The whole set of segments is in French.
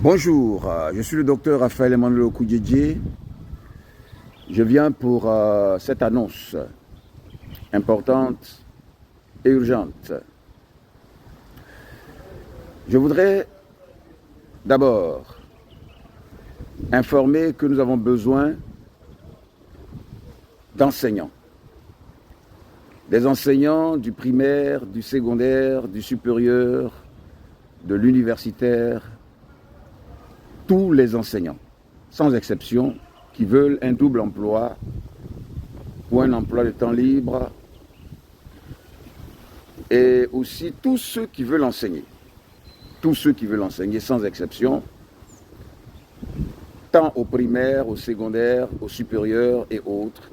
Bonjour, je suis le docteur Raphaël Emmanuel Okoudjedje. Je viens pour cette annonce importante et urgente. Je voudrais d'abord informer que nous avons besoin d'enseignants. Des enseignants du primaire, du secondaire, du supérieur, de l'universitaire, tous les enseignants, sans exception, qui veulent un double emploi ou un emploi de temps libre, et aussi tous ceux qui veulent enseigner. Tous ceux qui veulent enseigner, sans exception, tant au primaire, au secondaire, au supérieur et autres,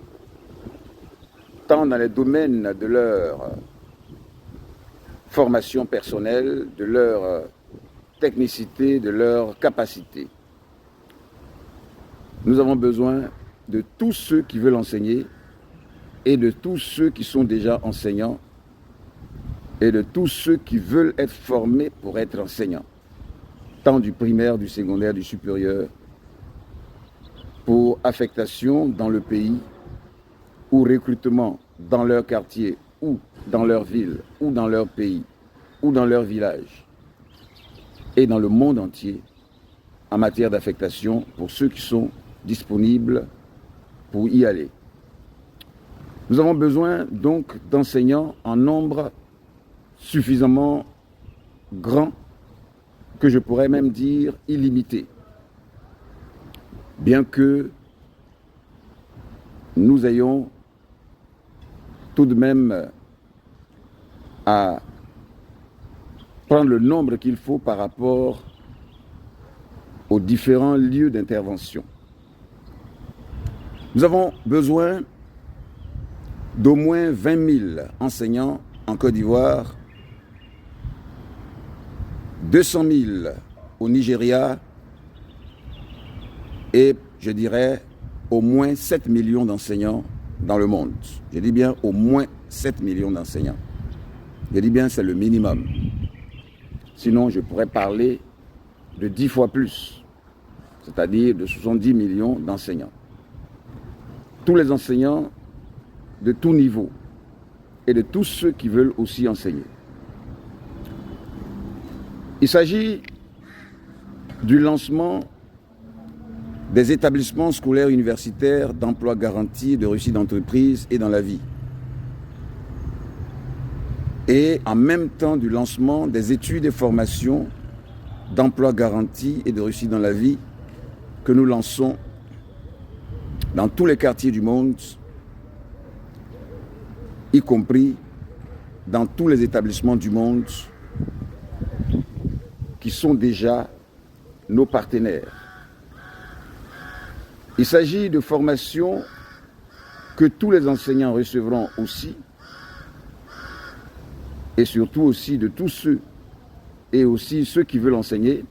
tant dans les domaines de leur formation personnelle, de leur technicité, de leur capacité. Nous avons besoin de tous ceux qui veulent enseigner et de tous ceux qui sont déjà enseignants et de tous ceux qui veulent être formés pour être enseignants, tant du primaire, du secondaire, du supérieur, pour affectation dans le pays ou recrutement dans leur quartier ou dans leur ville ou dans leur pays ou dans leur village et dans le monde entier en matière d'affectation pour ceux qui sont disponibles pour y aller. Nous avons besoin donc d'enseignants en nombre suffisamment grand, que je pourrais même dire illimité, bien que nous ayons tout de même à prendre le nombre qu'il faut par rapport aux différents lieux d'intervention. Nous avons besoin d'au moins 20 000 enseignants en Côte d'Ivoire, 200 000 au Nigeria et, je dirais, au moins 7 millions d'enseignants dans le monde. Je dis bien au moins 7 millions d'enseignants. Je dis bien c'est le minimum. Sinon, je pourrais parler de 10 fois plus, c'est-à-dire de 70 millions d'enseignants. Tous les enseignants de tout niveau et de tous ceux qui veulent aussi enseigner. Il s'agit du lancement des établissements scolaires universitaires d'emploi garanti, de réussite d'entreprise et dans la vie. Et en même temps du lancement des études et formations d'emploi garanti et de réussite dans la vie que nous lançons dans tous les quartiers du monde, y compris dans tous les établissements du monde qui sont déjà nos partenaires. Il s'agit de formations que tous les enseignants recevront aussi, et surtout aussi de tous ceux, et aussi ceux qui veulent enseigner,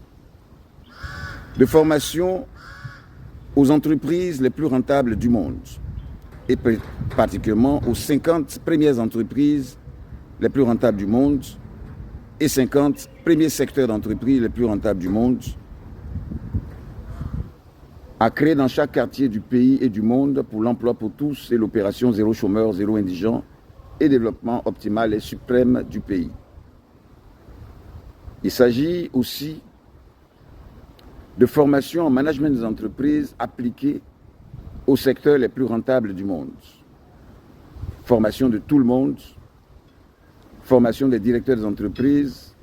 de formation aux entreprises les plus rentables du monde, et particulièrement aux 50 premières entreprises les plus rentables du monde, et 50 premiers secteurs d'entreprises les plus rentables du monde, à créer dans chaque quartier du pays et du monde pour l'emploi pour tous et l'opération zéro chômeur, zéro indigent et développement optimal et suprême du pays. Il s'agit aussi de formation en management des entreprises appliquées aux secteurs les plus rentables du monde. Formation de tout le monde, formation des directeurs des entreprises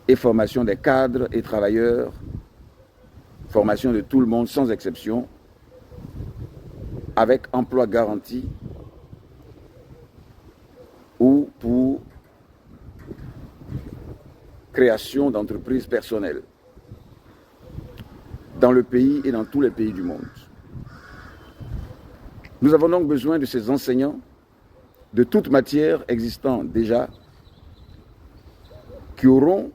et formation des cadres et travailleurs, formation de tout le monde sans exception, avec emploi garanti ou pour création d'entreprises personnelles dans le pays et dans tous les pays du monde. Nous avons donc besoin de ces enseignants de toute matière existant déjà qui auront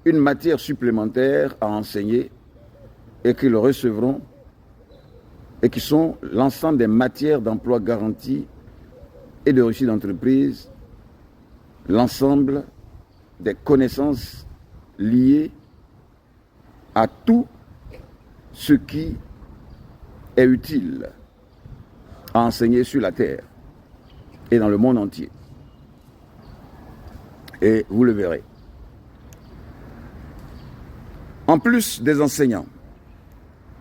une matière supplémentaire à enseigner et qui le recevront et qui sont l'ensemble des matières d'emploi garanties et de réussite d'entreprise, l'ensemble des connaissances liées à tout ce qui est utile à enseigner sur la terre et dans le monde entier. Et vous le verrez. En plus des enseignants,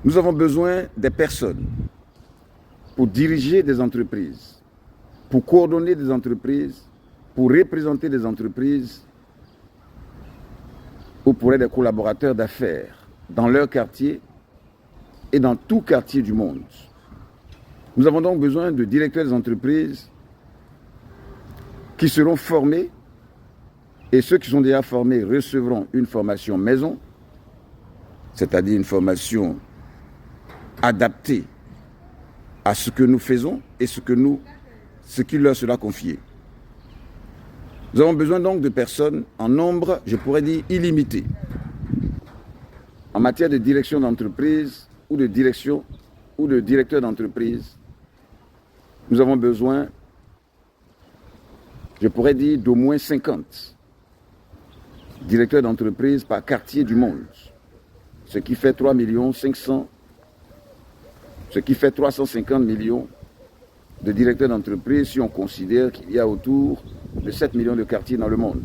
nous avons besoin des personnes pour diriger des entreprises, pour coordonner des entreprises, pour représenter des entreprises ou pour être des collaborateurs d'affaires dans leur quartier et dans tout quartier du monde. Nous avons donc besoin de directeurs des entreprises qui seront formés, et ceux qui sont déjà formés recevront une formation maison, c'est-à-dire une formation adaptée à ce que nous faisons et ce qui leur sera confié. Nous avons besoin donc de personnes en nombre, je pourrais dire, illimité. En matière de direction d'entreprise ou de direction ou de directeur d'entreprise, nous avons besoin, je pourrais dire, d'au moins 50 directeurs d'entreprise par quartier du monde, ce qui fait 350 millions de directeurs d'entreprise si on considère qu'il y a autour de 7 millions de quartiers dans le monde.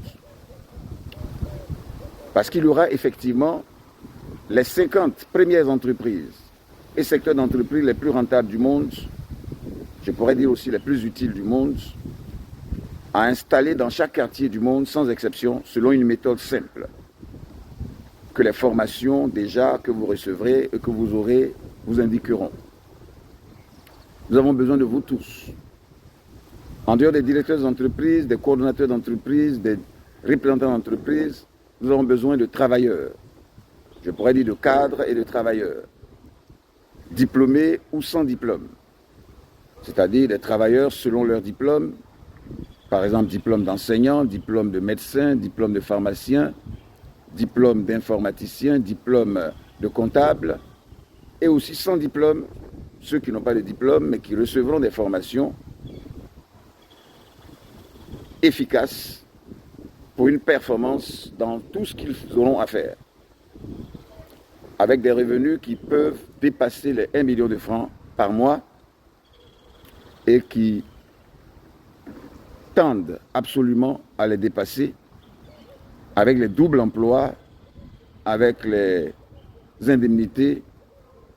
Parce qu'il y aura effectivement les 50 premières entreprises et secteurs d'entreprise les plus rentables du monde, je pourrais dire aussi les plus utiles du monde, à installer dans chaque quartier du monde, sans exception, selon une méthode simple, que les formations déjà que vous recevrez et que vous aurez vous indiqueront. Nous avons besoin de vous tous. En dehors des directeurs d'entreprise, des coordonnateurs d'entreprise, des représentants d'entreprise, nous avons besoin de travailleurs. Je pourrais dire de cadres et de travailleurs, diplômés ou sans diplôme. C'est-à-dire des travailleurs selon leur diplôme, par exemple diplôme d'enseignant, diplôme de médecin, diplôme de pharmacien, diplôme d'informaticien, diplôme de comptable, et aussi sans diplôme, ceux qui n'ont pas de diplôme mais qui recevront des formations efficaces pour une performance dans tout ce qu'ils auront à faire, avec des revenus qui peuvent dépasser les 1 million de francs par mois et qui tendent absolument à les dépasser avec les doubles emplois, avec les indemnités,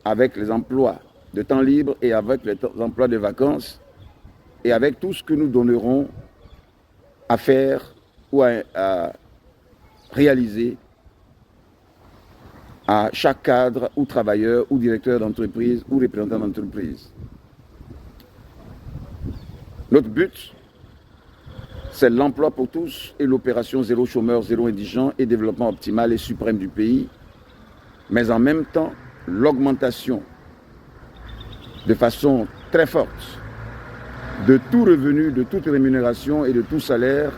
avec les emplois de temps libre et avec les emplois de vacances et avec tout ce que nous donnerons à faire ou à réaliser à chaque cadre ou travailleur ou directeur d'entreprise ou représentant d'entreprise. Notre but, c'est l'emploi pour tous et l'opération zéro chômeur, zéro indigent et développement optimal et suprême du pays, mais en même temps, l'augmentation de façon très forte de tout revenu, de toute rémunération et de tout salaire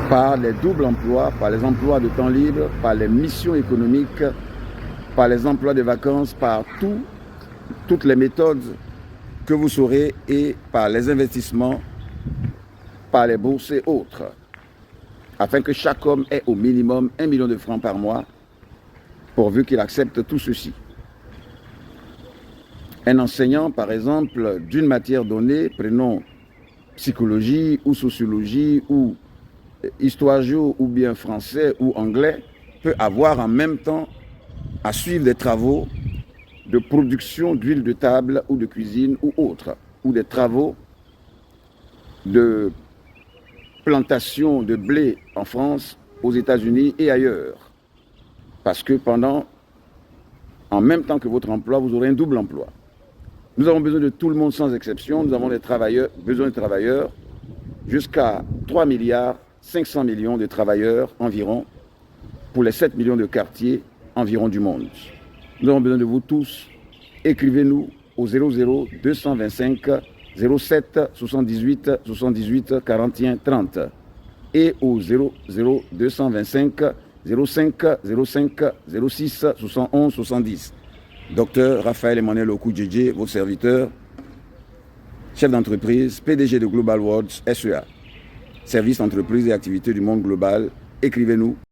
par les doubles emplois, par les emplois de temps libre, par les missions économiques, par les emplois de vacances, par toutes les méthodes que vous saurez et par les investissements, par les bourses et autres, afin que chaque homme ait au minimum 1 million de francs par mois, pourvu qu'il accepte tout ceci. Un enseignant, par exemple, d'une matière donnée, prenons psychologie ou sociologie ou histoire géo ou bien français ou anglais, peut avoir en même temps à suivre des travaux de production d'huile de table ou de cuisine ou autres, ou des travaux de plantation de blé en France, aux États-Unis et ailleurs. Parce que en même temps que votre emploi, vous aurez un double emploi. Nous avons besoin de tout le monde sans exception. Nous avons besoin de travailleurs, jusqu'à 3 milliards 500 millions de travailleurs environ, pour les 7 millions de quartiers environ du monde. Nous avons besoin de vous tous. Écrivez-nous au 00 225 07 78 78 41 30 et au 00 225 05 05 06 71 70. Docteur Raphaël Emmanuel Okoudjedje, votre serviteur, chef d'entreprise, PDG de Global Worlds SEA, service entreprise et activités du monde global. Écrivez-nous.